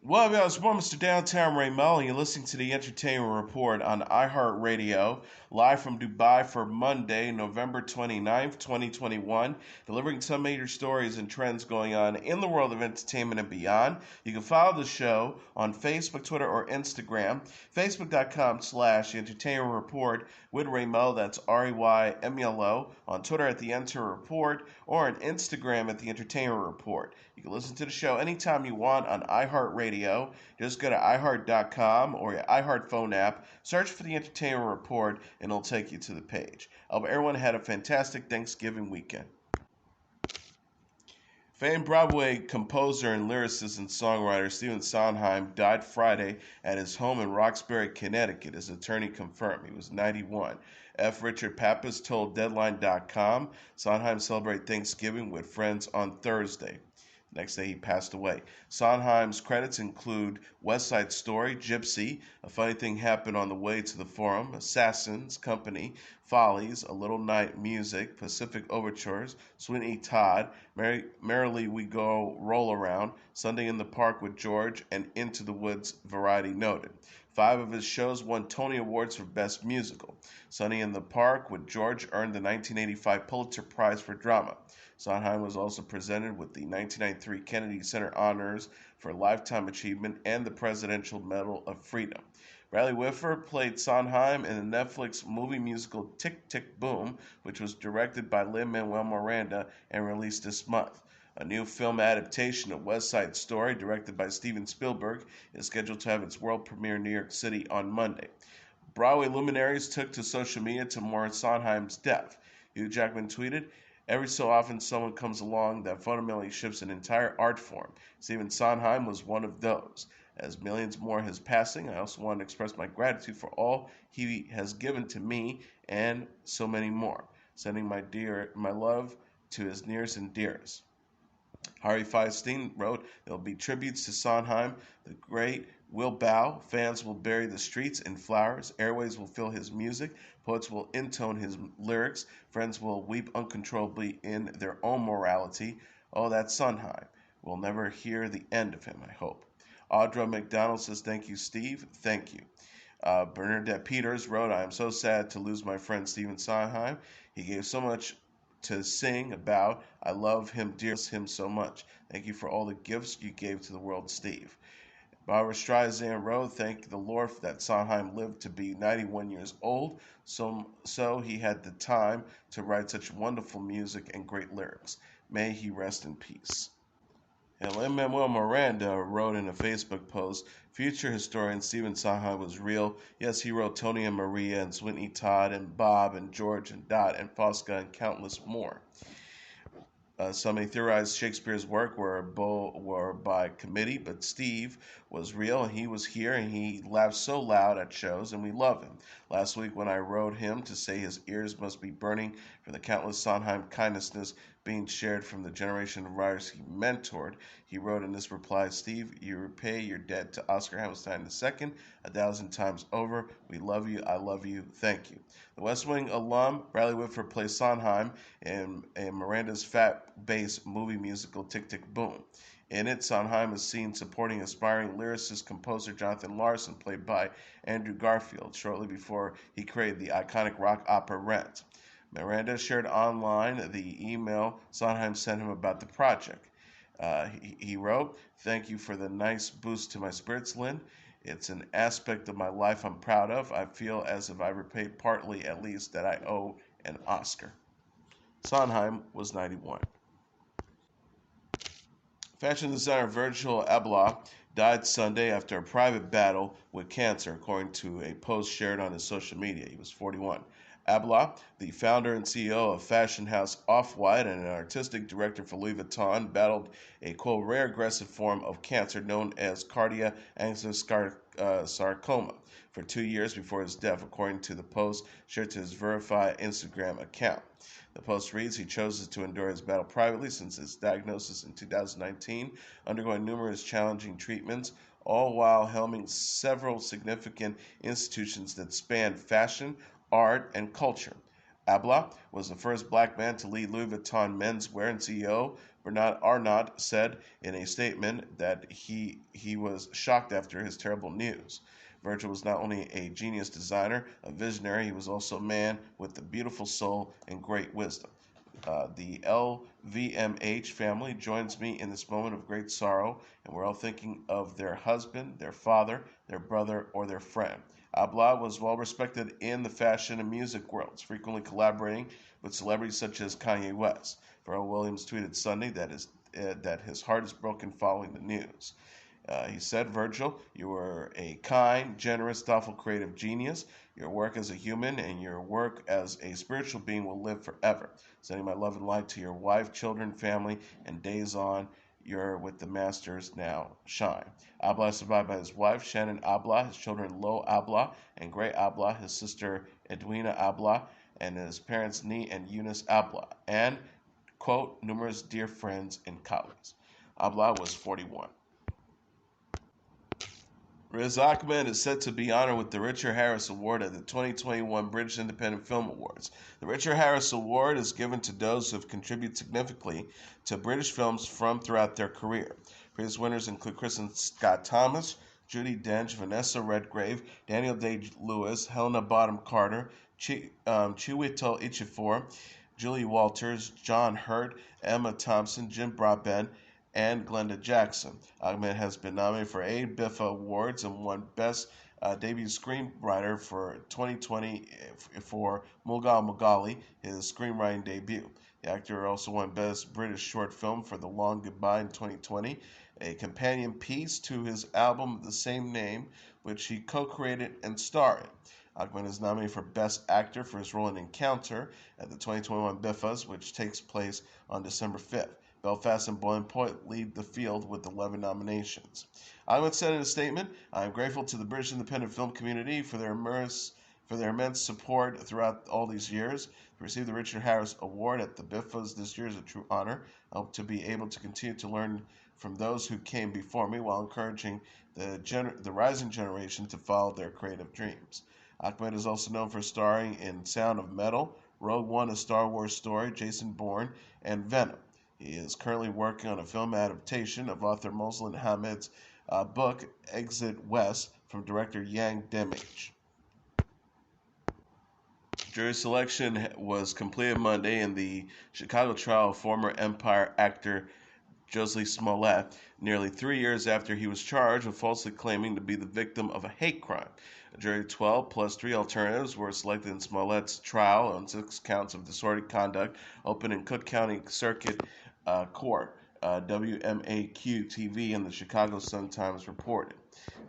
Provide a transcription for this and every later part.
Well, I was born Mr. Downtown Ray Melo, and you're listening to the Entertainment Report on iHeartRadio, live from Dubai for Monday, November 29th, 2021, delivering some major stories and trends going on in the world of entertainment and beyond. You can follow the show on Facebook, Twitter, or Instagram. Facebook.com/The Entertainment Report with Ray Melo, that's REYMELO, on Twitter at The Enter Report, or on Instagram at The Entertainment Report. You can listen to the show anytime you want on iHeartRadio. Just go to iHeart.com or your iHeart phone app, search for the Entertainment Report, and it'll take you to the page. I hope everyone had a fantastic Thanksgiving weekend. Famed Broadway composer and lyricist and songwriter Stephen Sondheim died Friday at his home in Roxbury, Connecticut. His attorney confirmed he was 91. F. Richard Pappas told Deadline.com Sondheim celebrated Thanksgiving with friends on Thursday. Next day, he passed away. Sondheim's credits include West Side Story, Gypsy, A Funny Thing Happened on the Way to the Forum, Assassins, Company, Follies, A Little Night Music, Pacific Overtures, Sweeney Todd, Merrily We Go Roll Around, Sunday in the Park with George, and Into the Woods, Variety noted. 5 of his shows won Tony Awards for Best Musical. Sunday in the Park with George earned the 1985 Pulitzer Prize for Drama. Sondheim was also presented with the 1993 Kennedy Center Honors for Lifetime Achievement and the Presidential Medal of Freedom. Bradley Whitford played Sondheim in the Netflix movie musical Tick, Tick, Boom, which was directed by Lin-Manuel Miranda and released this month. A new film adaptation of West Side Story, directed by Steven Spielberg, is scheduled to have its world premiere in New York City on Monday. Broadway luminaries took to social media to mourn Sondheim's death. Hugh Jackman tweeted, "Every so often someone comes along that fundamentally shifts an entire art form. Stephen Sondheim was one of those. As millions mourn his passing, I also want to express my gratitude for all he has given to me and so many more. Sending my love to his nearest and dearest." Harvey Feinstein wrote, "There will be tributes to Sondheim. The great will bow. Fans will bury the streets in flowers. Airways will fill his music. Poets will intone his lyrics. Friends will weep uncontrollably in their own morality. Oh, that's Sondheim. We'll never hear the end of him, I hope." Audra McDonald says, "Thank you, Steve. Thank you." Bernadette Peters wrote, "I am so sad to lose my friend Stephen Sondheim. He gave so much to sing about. I love him, dear him so much. Thank you for all the gifts you gave to the world, Steve." Barbara Streisand wrote, "Thank the Lord that Sondheim lived to be 91 years old, so he had the time to write such wonderful music and great lyrics. May he rest in peace." And Lin-Manuel Miranda wrote in a Facebook post, "Future historian Stephen Sondheim was real. Yes, he wrote Tony and Maria and Sweeney Todd and Bob and George and Dot and Fosca and countless more. Some may theorize Shakespeare's work were by committee, but Steve was real, and he was here, and he laughed so loud at shows, and we love him. Last week when I wrote him to say his ears must be burning for the countless Sondheim kindnesses being shared from the generation of writers he mentored, he wrote in this reply, 'Steve, you repay your debt to Oscar Hammerstein II 1,000 times over. We love you. I love you. Thank you.'" The West Wing alum Bradley Whitford plays Sondheim in Miranda's fat-based movie musical Tick, Tick, Boom. In it, Sondheim is seen supporting aspiring lyricist composer Jonathan Larson, played by Andrew Garfield, shortly before he created the iconic rock opera Rent. Miranda shared online the email Sondheim sent him about the project. He wrote, "Thank you for the nice boost to my spirits, Lynn. It's an aspect of my life I'm proud of. I feel as if I repaid partly, at least, that I owe an Oscar." Sondheim was 91. Fashion designer Virgil Abloh died Sunday after a private battle with cancer, according to a post shared on his social media. He was 41. Ablah, the founder and CEO of fashion house Off-White and an artistic director for Louis Vuitton, battled a, quote, rare aggressive form of cancer known as cardiac angiosarcoma for 2 years before his death, according to the post shared to his verified Instagram account. The post reads, "He chose to endure his battle privately since his diagnosis in 2019, undergoing numerous challenging treatments, all while helming several significant institutions that span fashion, art, and culture. Ablah was the first black man to lead Louis Vuitton menswear, and CEO Bernard Arnault said in a statement that he was shocked after his terrible news. Virgil was not only a genius designer, a visionary, he was also a man with a beautiful soul and great wisdom. The LVMH family joins me in this moment of great sorrow, and we're all thinking of their husband, their father, their brother, or their friend. Ablah was well respected in the fashion and music worlds, frequently collaborating with celebrities such as Kanye West. Pharrell Williams tweeted Sunday that his heart is broken following the news. He said, Virgil, you were a kind, generous, thoughtful, creative genius. Your work as a human and your work as a spiritual being will live forever. Sending my love and light to your wife, children, family, and days on. You're with the masters now. Shine. Ablah is survived by his wife, Shannon Ablah, his children, Lo Ablah and Gray Ablah, his sister, Edwina Ablah, and his parents, Nee and Eunice Ablah, and, quote, numerous dear friends and colleagues. Ablah was 41. Riz Ahmed is set to be honored with the Richard Harris Award at the 2021 British Independent Film Awards. The Richard Harris Award is given to those who have contributed significantly to British films from throughout their career. Previous winners include Kristen Scott Thomas, Judi Dench, Vanessa Redgrave, Daniel Day-Lewis, Helena Bonham Carter, Chiwetel Ejiofor, Julie Walters, John Hurt, Emma Thompson, Jim Broadbent, and Glenda Jackson. Ahmed has been nominated for 8 BIFA awards and won Best Debut Screenwriter for 2020 for Mulgal Mughali, his screenwriting debut. The actor also won Best British Short Film for The Long Goodbye in 2020, a companion piece to his album of the same name, which he co-created and starred in. Ahmed is nominated for Best Actor for his role in Encounter at the 2021 BIFAs, which takes place on December 5th. Belfast and Boiling Point lead the field with 11 nominations. Ahmed said in a statement, I am grateful to the British independent film community for their immense support throughout all these years. To receive the Richard Harris Award at the BIFAs this year is a true honor. I hope to be able to continue to learn from those who came before me while encouraging the rising generation to follow their creative dreams. Ahmed is also known for starring in Sound of Metal, Rogue One, A Star Wars Story, Jason Bourne, and Venom. He is currently working on a film adaptation of author Moslem Hamed's book, Exit West, from director Yang Demage. Jury selection was completed Monday in the Chicago trial of former Empire actor Jussie Smollett, nearly 3 years after he was charged with falsely claiming to be the victim of a hate crime. A jury of 12 plus 3 alternatives were selected in Smollett's trial on 6 counts of disorderly conduct opened in Cook County Circuit Court, WMAQ-TV and the Chicago Sun-Times reported.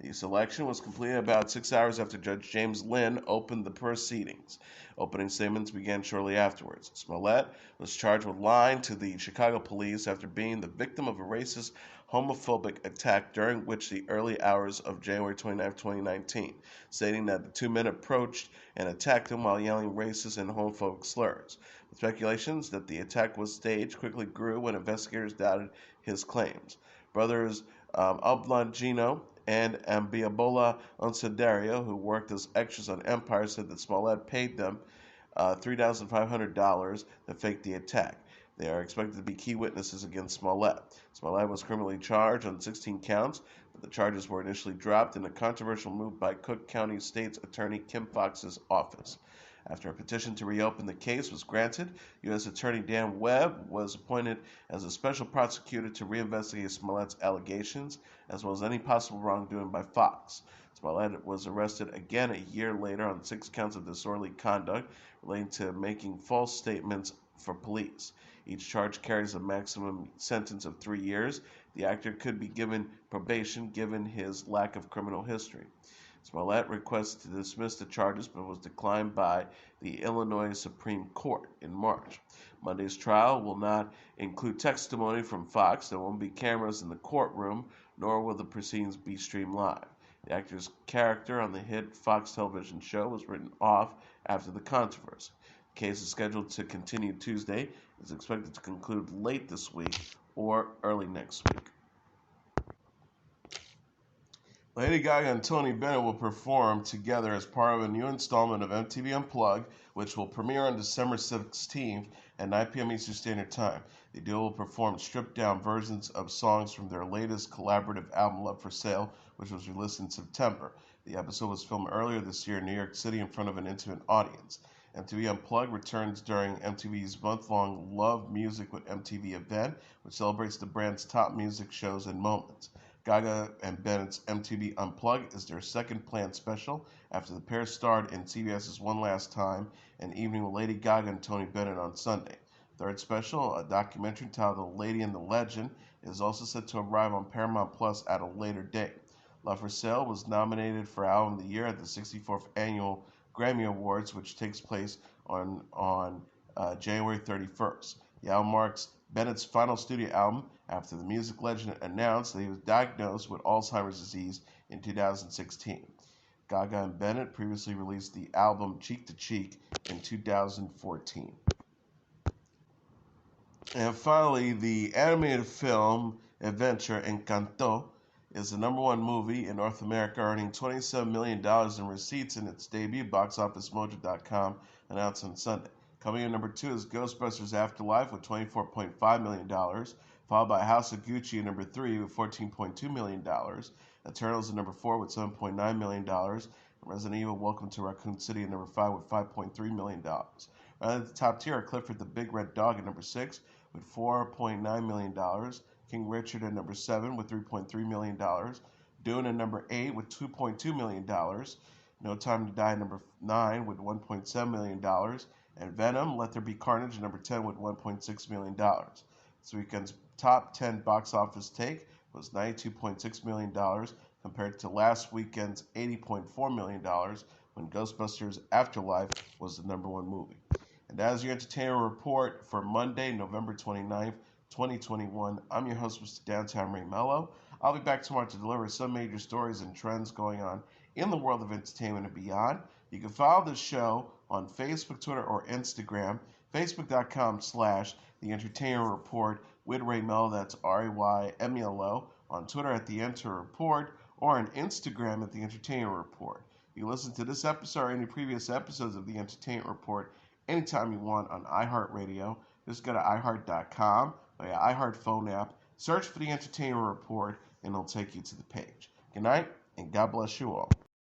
The selection was completed about 6 hours after Judge James Lynn opened the proceedings. Opening statements began shortly afterwards. Smollett was charged with lying to the Chicago police after being the victim of a racist, homophobic attack during the early hours of January 29, 2019, stating that the 2 men approached and attacked him while yelling racist and homophobic slurs. The speculations that the attack was staged quickly grew when investigators doubted his claims. Brothers Ablah and Ambiabola Oncedario, who worked as extras on Empire, said that Smollett paid them $3,500 to fake the attack. They are expected to be key witnesses against Smollett. Smollett was criminally charged on 16 counts, but the charges were initially dropped in a controversial move by Cook County State's Attorney Kim Foxx's office. After a petition to reopen the case was granted, U.S. Attorney Dan Webb was appointed as a special prosecutor to reinvestigate Smollett's allegations, as well as any possible wrongdoing by Fox. Smollett was arrested again a year later on 6 counts of disorderly conduct relating to making false statements for police. Each charge carries a maximum sentence of 3 years. The actor could be given probation given his lack of criminal history. Smollett requested to dismiss the charges but was declined by the Illinois Supreme Court in March. Monday's trial will not include testimony from Fox. There won't be cameras in the courtroom, nor will the proceedings be streamed live. The actor's character on the hit Fox television show was written off after the controversy. The case is scheduled to continue Tuesday. It is expected to conclude late this week or early next week. Lady Gaga and Tony Bennett will perform together as part of a new installment of MTV Unplugged, which will premiere on December 16th at 9 p.m. Eastern Standard Time. The duo will perform stripped-down versions of songs from their latest collaborative album, Love for Sale, which was released in September. The episode was filmed earlier this year in New York City in front of an intimate audience. MTV Unplugged returns during MTV's month-long Love Music with MTV event, which celebrates the brand's top music shows and moments. Gaga and Bennett's MTV Unplugged is their second planned special after the pair starred in CBS's One Last Time, an evening with Lady Gaga and Tony Bennett on Sunday. Third special, a documentary titled The Lady and the Legend, is also set to arrive on Paramount Plus at a later date. Love for Sale was nominated for Album of the Year at the 64th Annual Grammy Awards, which takes place on January 31st. The album marks Bennett's final studio album after the music legend announced that he was diagnosed with Alzheimer's disease in 2016. Gaga and Bennett previously released the album Cheek to Cheek in 2014. And finally, the animated film adventure Encanto is the number one movie in North America, earning $27 million in receipts in its debut, BoxOfficeMojo.com announced on Sunday. Coming in number 2 is Ghostbusters Afterlife with $24.5 million, followed by House of Gucci at number 3 with $14.2 million, Eternals at number 4 with $7.9 million, and Resident Evil Welcome to Raccoon City at number 5 with $5.3 million. Right at the top tier are Clifford the Big Red Dog at number 6 with $4.9 million, King Richard at number 7 with $3.3 million, Dune at number 8 with $2.2 million, No Time to Die at number 9 with $1.7 million, and Venom, Let There Be Carnage at number 10 with $1.6 million. This weekend's top 10 box office take was $92.6 million compared to last weekend's $80.4 million when Ghostbusters Afterlife was the number one movie. And that is your entertainment report for Monday, November 29th, 2021. I'm your host, Mr. Downtown Ray Melo. I'll be back tomorrow to deliver some major stories and trends going on in the world of entertainment and beyond. You can follow the show on Facebook, Twitter, or Instagram. Facebook.com/The Entertainment Report with Ray Melo, that's RAYMELO. On Twitter at The Enter Report, or on Instagram at The Entertainment Report. You can listen to this episode or any previous episodes of The Entertainment Report anytime you want on iHeartRadio. Just go to iHeart.com or your iHeart phone app, search for The Entertainment Report, and it'll take you to the page. Good night, and God bless you all.